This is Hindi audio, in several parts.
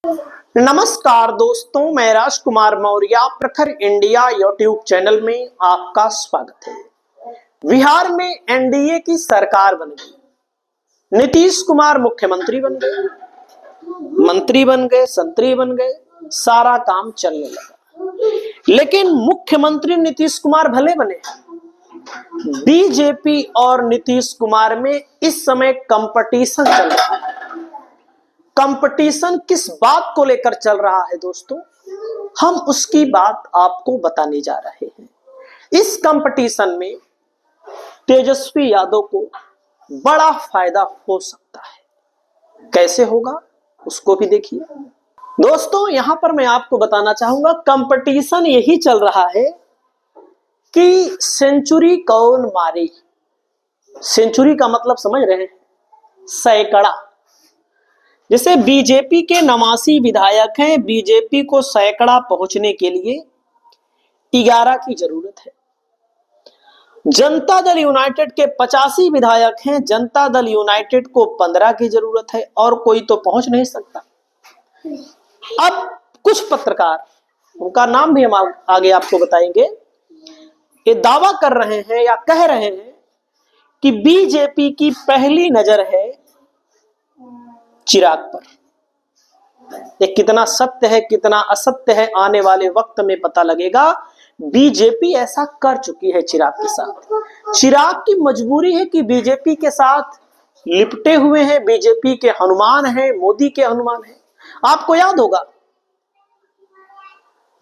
नमस्कार दोस्तों, मैं राजकुमार मौर्य प्रखर इंडिया यूट्यूब चैनल में आपका स्वागत है। बिहार में एनडीए की सरकार बन गई, नीतीश कुमार मुख्यमंत्री बन गए, मंत्री बन गए, संतरी बन गए, सारा काम चलने लगा। लेकिन मुख्यमंत्री नीतीश कुमार भले बने, बीजेपी और नीतीश कुमार में इस समय कंपटीशन चल रहा है। कंपटीशन किस बात को लेकर चल रहा है दोस्तों, हम उसकी बात आपको बताने जा रहे हैं। इस कंपटीशन में तेजस्वी यादव को बड़ा फायदा हो सकता है। कैसे होगा उसको भी देखिए दोस्तों। यहां पर मैं आपको बताना चाहूंगा, कंपटीशन यही चल रहा है कि सेंचुरी कौन मारे। सेंचुरी का मतलब समझ रहे हैं, सैकड़ा। जैसे बीजेपी के 89 विधायक हैं, बीजेपी को सैकड़ा पहुंचने के लिए 11 की जरूरत है। जनता दल यूनाइटेड के 85 विधायक हैं, जनता दल यूनाइटेड को 15 की जरूरत है, और कोई तो पहुंच नहीं सकता। अब कुछ पत्रकार, उनका नाम भी हम आगे आपको बताएंगे, ये दावा कर रहे हैं या कह रहे हैं कि बीजेपी की पहली नजर है चिराग पर। ये कितना सत्य है कितना असत्य है, आने वाले वक्त में पता लगेगा। बीजेपी ऐसा कर चुकी है चिराग के साथ। चिराग की मजबूरी है कि बीजेपी के साथ लिपटे हुए हैं, बीजेपी के हनुमान हैं, मोदी के हनुमान हैं। आपको याद होगा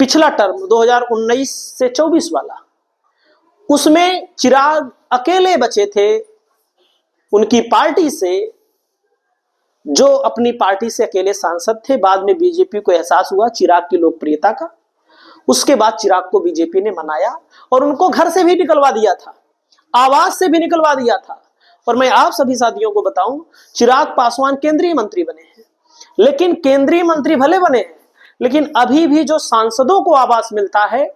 पिछला टर्म 2019 से 24 वाला, उसमें चिराग अकेले बचे थे उनकी पार्टी से, जो अपनी पार्टी से अकेले सांसद थे। बाद में बीजेपी को एहसास हुआ चिराग की लोकप्रियता का। उसके बाद चिराग को बीजेपी ने मनाया और उनको घर से भी निकलवा दिया था, आवास से भी निकलवा दिया था। और मैं आप सभी साथियों को बताऊं, चिराग पासवान केंद्रीय मंत्री बने हैं, लेकिन केंद्रीय मंत्री भले बने हैं, लेकिन अभी भी जो सांसदों को आवास मिलता है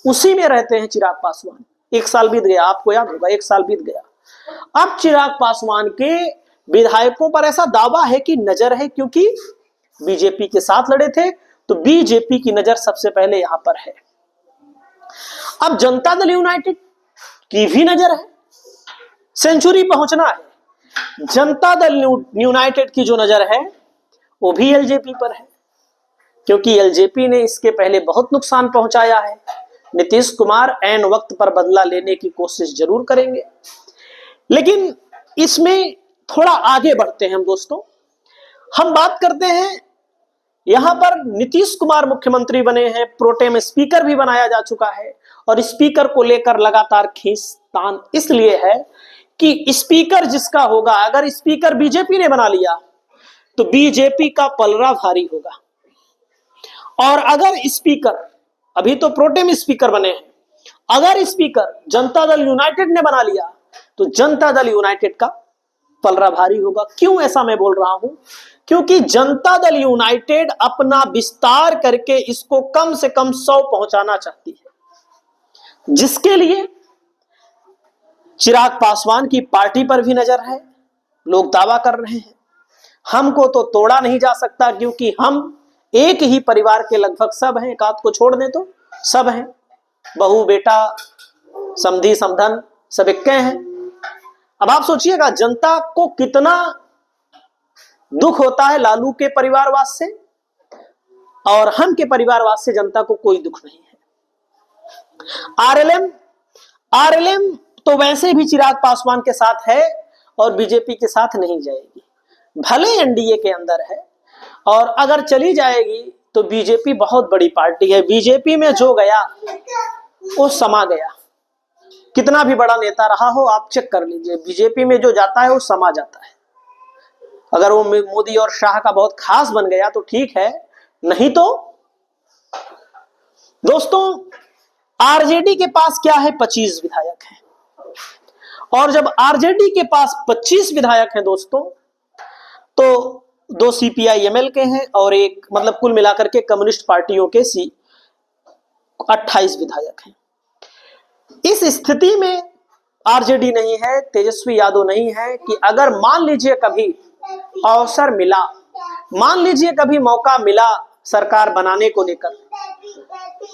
उसी में रहते हैं चिराग पासवान। 1 साल बीत गया, आपको याद होगा 1 साल बीत गया। अब चिराग पासवान के विधायकों पर ऐसा दावा है कि नजर है, क्योंकि बीजेपी के साथ लड़े थे, तो बीजेपी की नजर सबसे पहले यहां पर है। अब जनता दल यूनाइटेड की भी नजर है, सेंचुरी पहुंचना है। जनता दल यूनाइटेड की जो नजर है वो भी एलजेपी पर है, क्योंकि एलजेपी ने इसके पहले बहुत नुकसान पहुंचाया है। नीतीश कुमार ऐन वक्त पर बदला लेने की कोशिश जरूर करेंगे। लेकिन इसमें थोड़ा आगे बढ़ते हैं हम दोस्तों। हम बात करते हैं, यहां पर नीतीश कुमार मुख्यमंत्री बने हैं, प्रोटेम स्पीकर भी बनाया जा चुका है, और स्पीकर को लेकर लगातार खींचतान इसलिए है कि स्पीकर जिसका होगा, अगर स्पीकर बीजेपी ने बना लिया तो बीजेपी का पलड़ा भारी होगा। और अगर स्पीकर, अभी तो प्रोटेम स्पीकर बने हैं, अगर स्पीकर जनता दल यूनाइटेड ने बना लिया तो जनता दल यूनाइटेड का पलड़ा भारी होगा। क्यों ऐसा मैं बोल रहा हूं? क्योंकि जनता दल यूनाइटेड अपना विस्तार करके इसको कम से कम 100 पहुंचाना चाहती है, जिसके लिए चिराग पासवान की पार्टी पर भी नजर है। लोग दावा कर रहे हैं हमको तो तोड़ा नहीं जा सकता, क्योंकि हम एक ही परिवार के लगभग सब हैं, एक आध को छोड़ दें तो सब हैं, बहू बेटा समधी समधन सब इक्के हैं। अब आप सोचिएगा जनता को कितना दुख होता है लालू के परिवारवाद से, और हम के परिवारवाद से जनता को कोई दुख नहीं है। आरएलएम तो वैसे भी चिराग पासवान के साथ है और बीजेपी के साथ नहीं जाएगी, भले एनडीए के अंदर है, और अगर चली जाएगी तो बीजेपी बहुत बड़ी पार्टी है। बीजेपी में जो गया वो समा गया, कितना भी बड़ा नेता रहा हो आप चेक कर लीजिए, बीजेपी में जो जाता है वो समा जाता है। अगर वो मोदी और शाह का बहुत खास बन गया तो ठीक है, नहीं तो दोस्तों आरजेडी के पास क्या है, 25 विधायक हैं, और जब आरजेडी के पास 25 विधायक हैं दोस्तों, तो 2 सीपीआई-एमएल के हैं और एक, मतलब कुल मिलाकर के कम्युनिस्ट पार्टियों के 28 विधायक हैं। इस स्थिति में आरजेडी नहीं है, तेजस्वी यादव नहीं है, कि अगर मान लीजिए कभी अवसर मिला, मान लीजिए कभी मौका मिला सरकार बनाने को लेकर,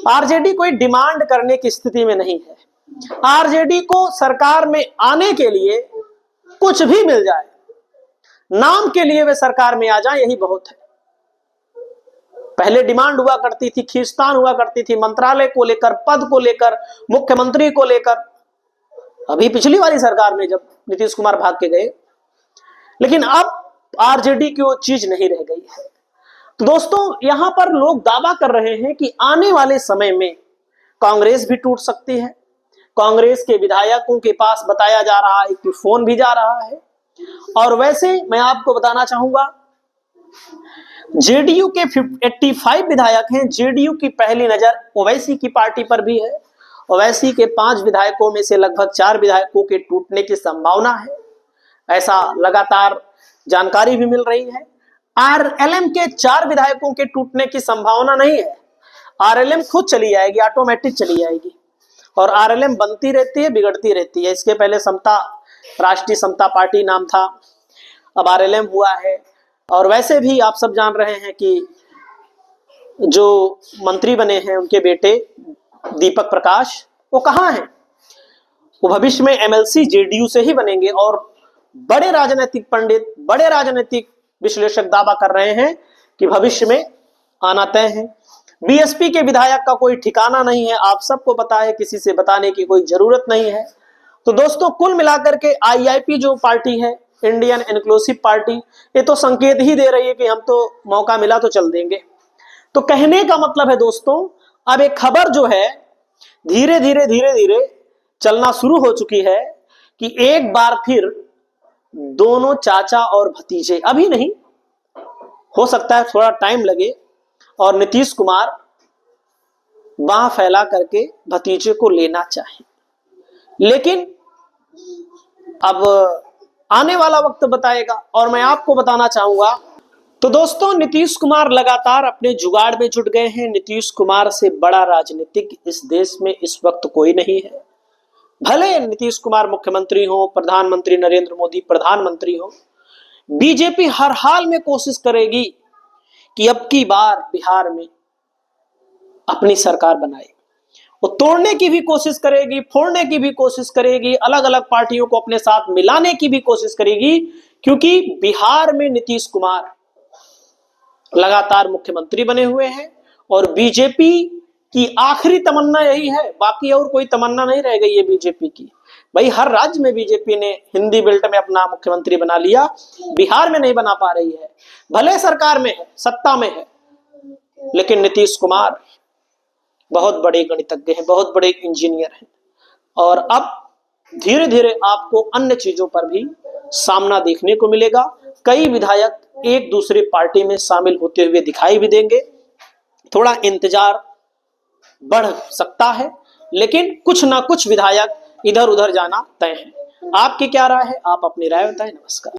आरजेडी कोई डिमांड करने की स्थिति में नहीं है। आरजेडी को सरकार में आने के लिए कुछ भी मिल जाए, नाम के लिए वे सरकार में आ जाए, यही बहुत है। पहले डिमांड हुआ करती थी, खींचतान हुआ करती थी मंत्रालय को लेकर, पद को लेकर, मुख्यमंत्री को लेकर। अभी पिछली वाली सरकार में जब नीतीश कुमार भाग के गए, लेकिन अब आरजेडी की वो चीज नहीं रह गई है। तो दोस्तों, यहां पर लोग दावा कर रहे हैं कि आने वाले समय में कांग्रेस भी टूट सकती है। कांग्रेस के विधायकों के पास बताया जा रहा है कि फोन भी जा रहा है। और वैसे मैं आपको बताना चाहूंगा, जेडीयू के 85 विधायक हैं। जेडीयू की पहली नजर ओवैसी की पार्टी पर भी है। ओवैसी के 5 विधायकों में से लगभग 4 विधायकों के टूटने की संभावना है, ऐसा लगातार जानकारी भी मिल रही है। आरएलएम के 4 विधायकों के टूटने की संभावना नहीं है। आरएलएम खुद चली जाएगी, ऑटोमेटिक चली जाएगी। और आरएलएम बनती रहती है, बिगड़ती रहती है। इसके पहले समता, राष्ट्रीय समता पार्टी नाम था, अब आरएलएम हुआ है। और वैसे भी आप सब जान रहे हैं कि जो मंत्री बने हैं उनके बेटे दीपक प्रकाश, वो कहाँ हैं? वो भविष्य में एमएलसी जेडीयू से ही बनेंगे। और बड़े राजनीतिक पंडित, बड़े राजनीतिक विश्लेषक दावा कर रहे हैं कि भविष्य में आना तय है। बीएसपी के विधायक का कोई ठिकाना नहीं है, आप सबको पता है, किसी से बताने की कोई जरूरत नहीं है। तो दोस्तों, कुल मिलाकर के आईआईपी जो पार्टी है, इंडियन इंक्लूसिव पार्टी, ये तो संकेत ही दे रही है कि हम तो मौका मिला तो चल देंगे। तो कहने का मतलब है दोस्तों, अब एक खबर जो है धीरे धीरे चलना शुरू हो चुकी है कि एक बार फिर दोनों चाचा और भतीजे, अभी नहीं, हो सकता है थोड़ा टाइम लगे, और नीतीश कुमार बाह फैला करके भतीजे को लेना चाहे। लेकिन अब आने वाला वक्त बताएगा। और मैं आपको बताना चाहूंगा, तो दोस्तों, नीतीश कुमार लगातार अपने जुगाड़ में जुट गए हैं। नीतीश कुमार से बड़ा राजनीतिक इस देश में इस वक्त कोई नहीं है। भले नीतीश कुमार मुख्यमंत्री हो, प्रधानमंत्री नरेंद्र मोदी प्रधानमंत्री हो, बीजेपी हर हाल में कोशिश करेगी कि अब की बार बिहार में अपनी सरकार बनाए। वो तोड़ने की भी कोशिश करेगी, फोड़ने की भी कोशिश करेगी, अलग अलग पार्टियों को अपने साथ मिलाने की भी कोशिश करेगी, क्योंकि बिहार में नीतीश कुमार लगातार मुख्यमंत्री बने हुए हैं। और बीजेपी की आखिरी तमन्ना यही है, बाकी और कोई तमन्ना नहीं रह गई है बीजेपी की। भाई, हर राज्य में बीजेपी ने हिंदी बेल्ट में अपना मुख्यमंत्री बना लिया, बिहार में नहीं बना पा रही है। भले सरकार में है, सत्ता में है, लेकिन नीतीश कुमार बहुत बड़े गणितज्ञ हैं, बहुत बड़े इंजीनियर हैं। और अब धीरे धीरे आपको अन्य चीजों पर भी सामना देखने को मिलेगा। कई विधायक एक दूसरे पार्टी में शामिल होते हुए दिखाई भी देंगे। थोड़ा इंतजार बढ़ सकता है, लेकिन कुछ ना कुछ विधायक इधर उधर जाना तय है। आपकी क्या राय है? आप अपनी राय बताएं। नमस्कार।